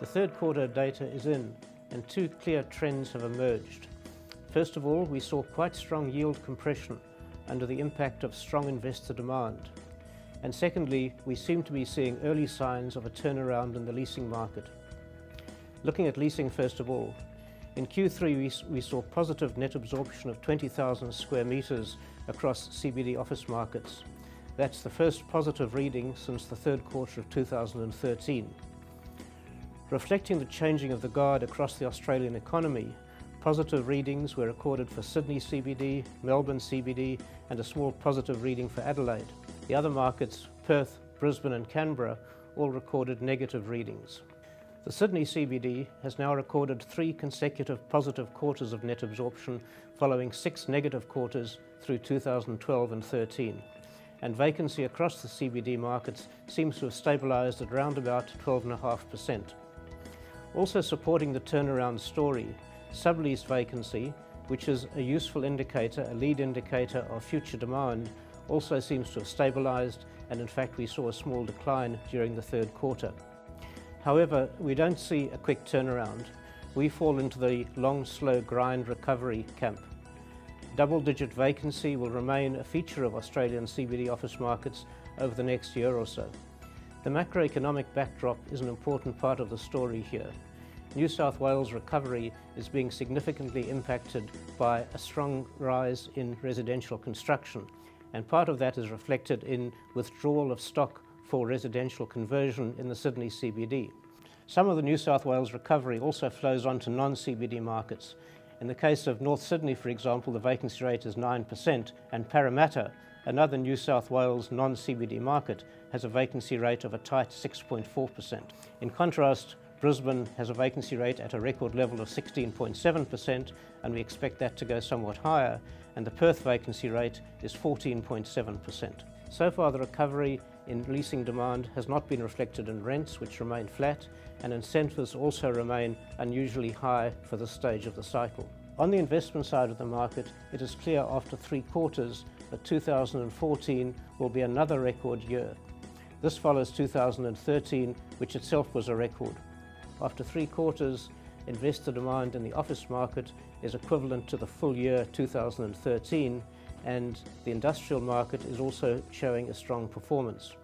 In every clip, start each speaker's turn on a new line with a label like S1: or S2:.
S1: The third quarter data is in, and two clear trends have emerged. First of all, we saw quite strong yield compression under the impact of strong investor demand. And secondly, we seem to be seeing early signs of a turnaround in the leasing market. Looking at leasing first of all, in Q3 we saw positive net absorption of 20,000 square meters across CBD office markets. That's the first positive reading since the third quarter of 2013. Reflecting the changing of the guard across the Australian economy, positive readings were recorded for Sydney CBD, Melbourne CBD, and a small positive reading for Adelaide. The other markets, Perth, Brisbane and Canberra, all recorded negative readings. The Sydney CBD has now recorded 3 consecutive positive quarters of net absorption following 6 negative quarters through 2012 and 13. And vacancy across the CBD markets seems to have stabilised at around about 12.5%. Also supporting the turnaround story, sublease vacancy, which is a useful indicator, a lead indicator of future demand, also seems to have stabilised, and in fact we saw a small decline during the third quarter. However, we don't see a quick turnaround. We fall into the long, slow grind recovery camp. Double-digit vacancy will remain a feature of Australian CBD office markets over the next year or so. The macroeconomic backdrop is an important part of the story here. New South Wales recovery is being significantly impacted by a strong rise in residential construction, and part of that is reflected in withdrawal of stock for residential conversion in the Sydney CBD. Some of the New South Wales recovery also flows on to non-CBD markets. In the case of North Sydney, for example, the vacancy rate is 9%, and Parramatta, another New South Wales non-CBD market, has a vacancy rate of a tight 6.4%. In contrast, Brisbane has a vacancy rate at a record level of 16.7%, and we expect that to go somewhat higher, and the Perth vacancy rate is 14.7%. So far, the recovery in leasing demand has not been reflected in rents, which remain flat, and incentives also remain unusually high for this stage of the cycle. On the investment side of the market, it is clear after 3 quarters that 2014 will be another record year. This follows 2013, which itself was a record. After 3 quarters, investor demand in the office market is equivalent to the full year 2013, and the industrial market is also showing a strong performance.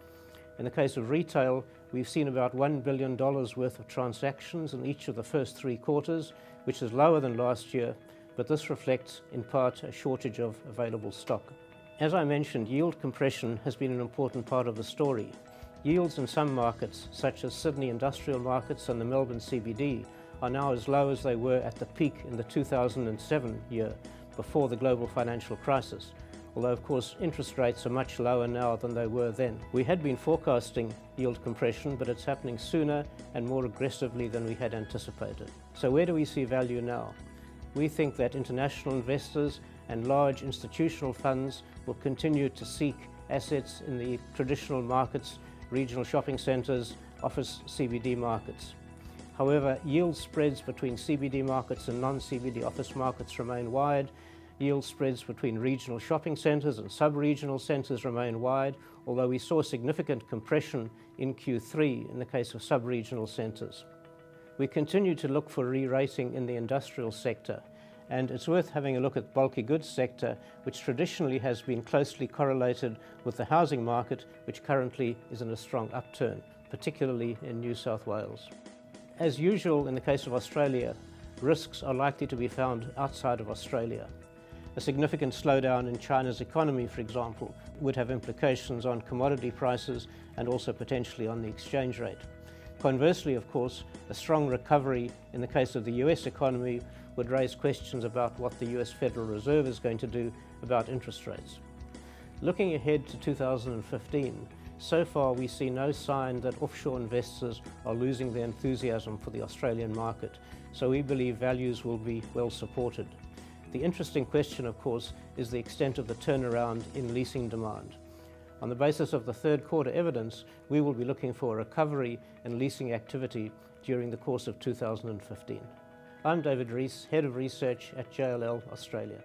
S1: In the case of retail, we've seen about $1 billion worth of transactions in each of the first 3 quarters, which is lower than last year, but this reflects in part a shortage of available stock. As I mentioned, yield compression has been an important part of the story. Yields in some markets, such as Sydney industrial markets and the Melbourne CBD, are now as low as they were at the peak in the 2007 year, before the global financial crisis, although of course interest rates are much lower now than they were then. We had been forecasting yield compression, but it's happening sooner and more aggressively than we had anticipated. So where do we see value now? We think that international investors and large institutional funds will continue to seek assets in the traditional markets, regional shopping centres, office CBD markets. However, yield spreads between CBD markets and non-CBD office markets remain wide. Yield spreads between regional shopping centres and sub-regional centres remain wide, although we saw significant compression in Q3 in the case of sub-regional centres. We continue to look for re-rating in the industrial sector, and it's worth having a look at the bulky goods sector, which traditionally has been closely correlated with the housing market, which currently is in a strong upturn, particularly in New South Wales. As usual in the case of Australia, risks are likely to be found outside of Australia. A significant slowdown in China's economy, for example, would have implications on commodity prices and also potentially on the exchange rate. Conversely, of course, a strong recovery in the case of the US economy would raise questions about what the US Federal Reserve is going to do about interest rates. Looking ahead to 2015, so far we see no sign that offshore investors are losing their enthusiasm for the Australian market, so we believe values will be well supported. The interesting question, of course, is the extent of the turnaround in leasing demand. On the basis of the third quarter evidence, we will be looking for a recovery in leasing activity during the course of 2015. I'm David Rees, Head of Research at JLL Australia.